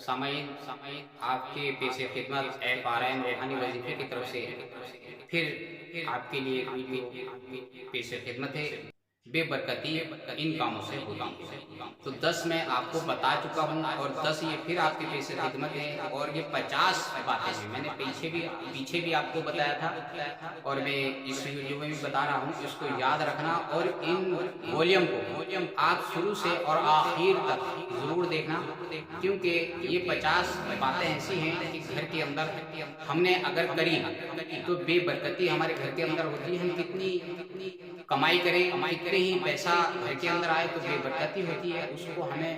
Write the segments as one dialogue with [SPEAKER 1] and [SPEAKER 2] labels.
[SPEAKER 1] سامعین آپ کے پیش خدمت FRN روحانی وظیفے کی طرف سے پھر آپ کے لیے ایک ویڈیو پیش خدمت ہے، بے برکتی ان کاموں سے ہوتی ہے۔ تو 10 میں آپ کو بتا چکا ہوں اور 10 یہ پھر آپ کی پیش خدمت ہے، اور یہ 50 باتیں ہیں میں نے پیچھے بھی آپ کو بتایا تھا، اور میں اس ویڈیو میں بھی بتا رہا ہوں۔ اس کو یاد رکھنا اور ان ولیوم کو آپ شروع سے اور آخر تک ضرور دیکھنا، کیونکہ یہ 50 باتیں ایسی ہیں کہ گھر کے اندر ہم نے اگر کری تو بے برکتی ہمارے گھر کے اندر ہوتی ہے۔ ہم کتنی کمائی کریں، کتنے ہی پیسہ گھر کے اندر آئے تو بے برکتی ہوتی ہے، اس کو ہمیں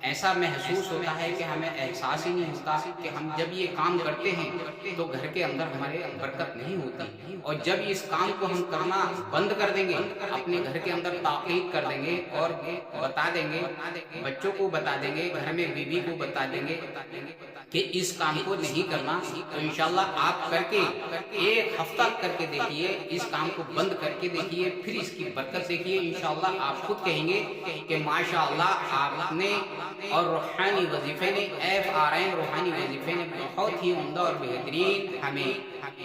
[SPEAKER 1] ایسا محسوس ہوتا ہے کہ ہمیں احساس ہی نہیں ہوتا کہ ہم جب یہ کام کرتے ہیں تو گھر کے اندر ہمارے برکت نہیں ہوتی، اور جب اس کام کو ہم کرنا بند کر دیں گے، اپنے گھر کے اندر تاکید کر دیں گے اور بتا دیں گے، بچوں کو بتا دیں گے، گھر میں بیوی کو بتا دیں گے کہ اس کام کو نہیں کرنا، تو انشاءاللہ آپ کر کے ایک ہفتہ کر کے دیکھیے، اس کام کو بند کر کے دیکھیے، پھر اس کی برکت دیکھیے، انشاءاللہ آپ خود کہیں گے کہ ماشاءاللہ آپ نے اور روحانی وظیفے نے FRN روحانی وظیفے نے بہت ہی عمدہ اور بہترین ہمیں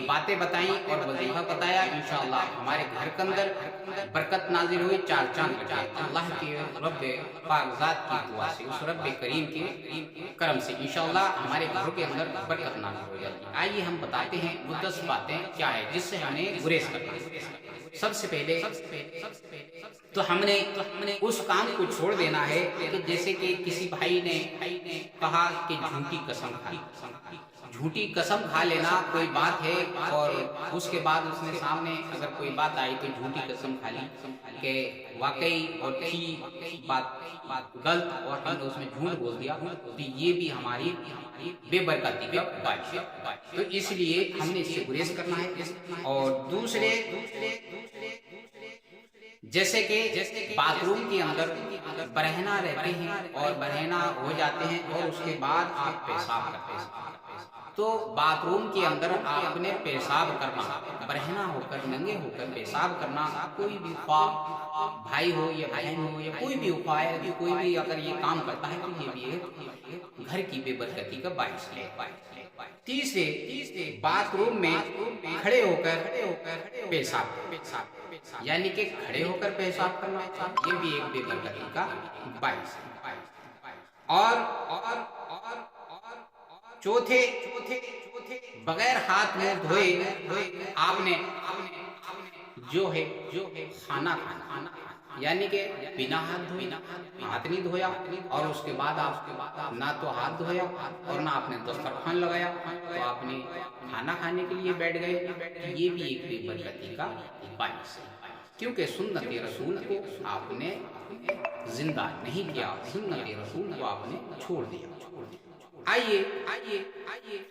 [SPEAKER 1] باتیں بتائیں اور وظیفہ بتایا۔ انشاءاللہ ہمارے گھر کے اندر برکت نازل ہوئی، چار چاند لگ گئے اللہ کے رب پاک ذات کی دعا سے، اس رب کریم کے کرم سے انشاءاللہ ہمارے گھروں کے اندر برکت نازل ہو جاتی ہے۔ آئیے ہم بتاتے ہیں وہ 10 باتیں کیا ہے جس سے ہمیں گریز کرنا ہے۔ سب سے پہلے تو ہم نے اس کام کو چھوڑ دینا ہے کہ جیسے کہ کسی بھائی نے کہا کہ جھوٹی قسم کھا، جھوٹی قسم کھا لینا کوئی بات ہے، اور اس کے بعد اس نے سامنے اگر کوئی بات آئی تو جھوٹی قسم کھا لی کہ واقعی اور تھی بات غلط اور ہم نے اس میں جھوٹ بول دیا، تو یہ بھی ہماری بے برکتی کا باعث ہے۔ تو اس لیے ہم نے اس سے گریز کرنا ہے۔ اور دوسرے جیسے کہ باتھ روم کے اندر برہنہ رہتے ہیں اور برہنہ ہو جاتے ہیں اور اس کے بعد آپ پیشاب کرتے ہیں، تو باتھ روم کے اندر آپ نے پیشاب کرنا، برہنہ ہو کر ننگے ہو کر پیشاب کرنا، کوئی بھی خواہ بھائی ہو یا بہن ہو یا کوئی بھی خواہ، کوئی بھی اگر یہ کام کرتا ہے تو یہ بھی ایک گھر کی بے برکتی کا باعث ہے۔ تیسرے باتھ روم میں کھڑے ہو کر پیشاب، یعنی کہ کھڑے ہو کر پیشاب کرنا، یہ بھی ایک بے برکتی کا باعث ہے۔ اور چوتھے بغیر ہاتھ منہ دھوئے آپ نے جو ہے کھانا کھانا، یعنی کہ بنا ہاتھ دھوئے ہاتھ نہیں دھویا، اور اس کے بعد آپ نہ تو ہاتھ دھویا اور نہ آپ نے دسترخوان لگایا، تو آپ نے کھانا کھانے کے لیے بیٹھ گئے، تو یہ بھی ایک بے برکتی کا باعث ہے، کیونکہ سنت رسول کو آپ نے زندہ نہیں کیا، سنت رسول کو آپ نے چھوڑ دیا۔ آئیے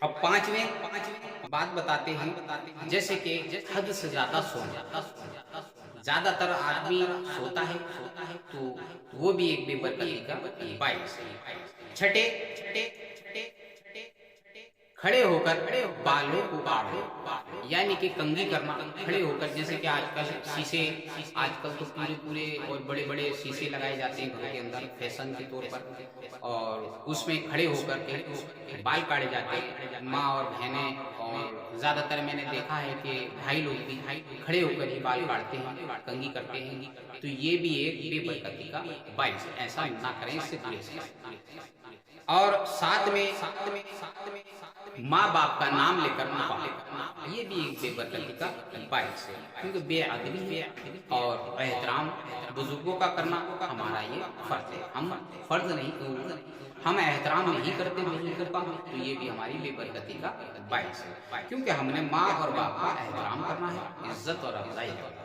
[SPEAKER 1] اب پانچویں بات بتاتے ہیں، جیسے کہ حد سے زیادہ سونا، زیادہ تر آدمی سوتا ہے تو وہ بھی ایک بے برکتی کا باعث ہے۔ چھٹے کھڑے ہو کر بالوں کو کاٹنا، یعنی کہ کنگھی کرنا، کھڑے ہو کر، جیسے کہ آج کل تو پورے اور بڑے بڑے شیشے لگائے جاتے ہیں گھر کے اندر فیشن کے طور پر، اور اس میں کھڑے ہو کر کے بال کاٹے جاتے ہیں ماں اور بہنیں، اور زیادہ تر میں نے دیکھا ہے کہ بھائی لوگ بھی کھڑے ہو کر ہی بال کاٹتے ہیں، کنگھی کرتے ہیں، تو یہ بھی ایک بے برکتی کا باعث ہے، ایسا نہ کریں، اس سے گریز کریں۔ اور ساتھ میں ماں باپ کا نام لے کر پکارنا، یہ بھی ایک بے برکتی کا باعث ہے، کیونکہ بے ادبی ہے، اور احترام بزرگوں کا کرنا ہمارا یہ فرض ہے، ہم احترام نہیں کرتے بزرگوں کا، تو یہ بھی ہماری بے برکتی کا باعث ہے، کیونکہ ہم نے ماں اور باپ کا احترام کرنا ہے، عزت اور افضائی کرنا ہے۔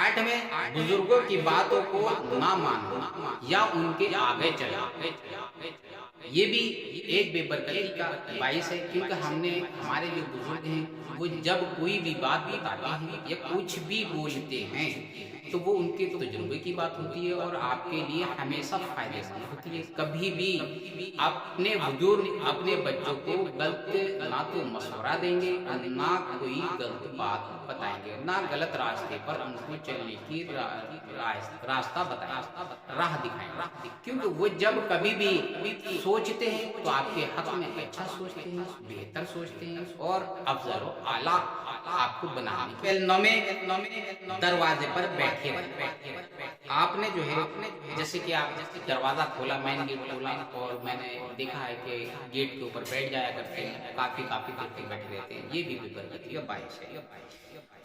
[SPEAKER 1] آٹھویں بزرگوں کی باتوں کو نہ ماننا یا ان کے آگے چلنا، یہ بھی ایک بے برکتی کا باعث ہے، کیونکہ ہمارے جو بزرگ ہیں وہ جب کوئی بھی بات بتاتے ہیں یا کچھ بھی بولتے ہیں تو وہ ان کے تجربے کی بات ہوتی ہے اور آپ کے لیے ہمیشہ فائدے مند ہوتی ہے۔ کبھی بھی اپنے بزرگ اپنے بچوں کو غلط نہ تو مشورہ دیں گے اور نہ کوئی غلط بات بتائیں گے، نہ غلط راستے پر ان کو چلنے کی راستہ بتائیں، راہ دکھائیں گے، کیونکہ وہ جب کبھی بھی سوچتے ہیں تو آپ کے حق میں اچھا سوچتے ہیں، بہتر سوچتے ہیں اور افضل و اعلیٰ آپ کو بنانے کے دروازے پر بیٹھے رہے۔ آپ نے جو ہے جیسے کہ آپ دروازہ کھولا، مین گیٹ کھولا اور میں نے دیکھا ہے کہ گیٹ کے اوپر بیٹھ جایا کرتے ہیں، کافی دیر تک بیٹھے رہتے ہیں، یہ بھی برکت کا باعث ہے۔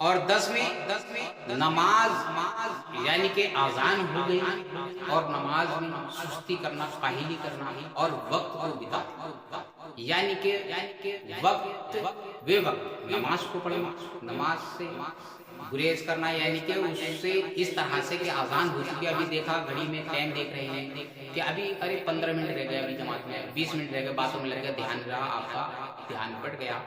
[SPEAKER 1] اور 10ویں نماز یعنی کہ اذان ہو گئی اور نماز میں سستی کرنا، کاہلی کرنا اور وقت کو بتانا، یعنی کہ وقت بے وقت نماز کو پڑھنا، نماز سے گریز کرنا، یعنی کہ اس سے اس طرح سے کہ اذان ہو چکی ہے، ابھی دیکھا گھڑی میں ٹائم دیکھ رہے ہیں کہ ابھی 15 منٹ رہ گئے، ابھی جماعت میں 20 منٹ رہ گئے، باتوں میں لگ گیا، دھیان رہا آپ کا، دھیان پٹ گیا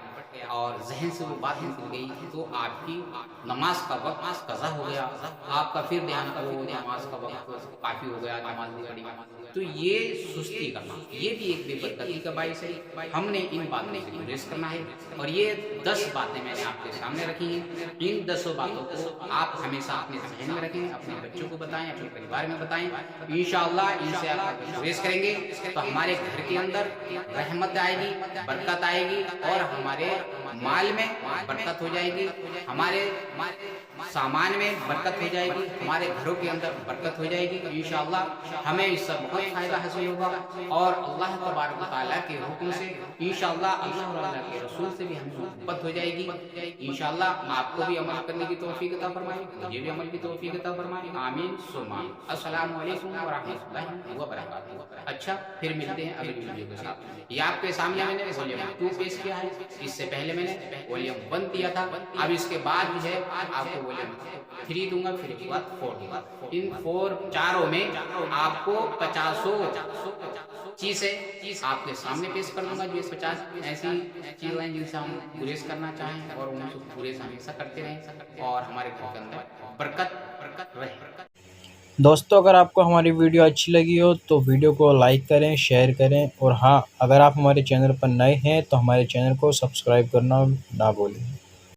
[SPEAKER 1] اور ذہن سے وہ بات نکل گئی تو آپ کی نماز کا وقت قضا ہو گیا، آپ کا پھر دھیان کرو نماز کا وقت کافی ہو گیا، نماز نہیں پڑھی، تو یہ سستی کرنا یہ بھی ایک بے برکتی کا باعث ہے۔ ہم نے ان باتوں سے گریز کرنا ہے اور یہ 10 باتیں میں نے آپ کے سامنے رکھی ہیں، ان 10 باتوں کو آپ ہمیشہ اپنے ذہن میں رکھیں، اپنے بچوں کو بتائیں، اپنے پریوار میں بتائیں، انشاءاللہ ان سے آپ گریز کریں گے تو ہمارے گھر کے اندر رحمت آئے گی، برکت آئے گی اور ہمارے مال میں برکت ہو جائے گی، ہمارے سامان میں برکت ہو جائے گی، ہمارے گھروں کے اندر برکت ہو جائے گی، انشاءاللہ ہمیں اس سے بہت فائدہ حاصل ہوگا اور اللہ تبارک و تعالیٰ کے حکم سے انشاءاللہ اللہ اور اللہ کے رسول سے بھی ہمیں محبت ہو جائے گی، انشاءاللہ آپ کو بھی عمل کرنے کی توفیق عطا فرمائے، مجھے بھی عمل کی توفیق عطا فرمائے، آمین ثم آمین۔ السلام علیکم ورحمۃ اللہ وبرکاتہ۔ اچھا پھر ملتے ہیں اگلی ویڈیو کے ساتھ۔ یہ آپ کے سامنے میں نے والیوم 2 پیش کیا ہے، اس سے پہلے میں نے والیوم 1 دیا تھا، اب اس کے بعد جو ہے آپ کو والیوم 3 دوں گا، پھر اس کے بعد 4 دوں گا، ان 4 چاروں میں آپ کو 50 چیزیں آپ کے سامنے پیش کر دوں گا، جو 50 ایسی چیزیں ہیں جن سے ہم گریز کرنا چاہیں اور ان سے گریز ہمیشہ کرتے رہیں اور ہمارے گھر کے اندر برکت رہے۔
[SPEAKER 2] دوستو اگر آپ کو ہماری ویڈیو اچھی لگی ہو تو ویڈیو کو لائک کریں، شیئر کریں اور ہاں اگر آپ ہمارے چینل پر نئے ہیں تو ہمارے چینل کو سبسکرائب کرنا نہ بھولیں۔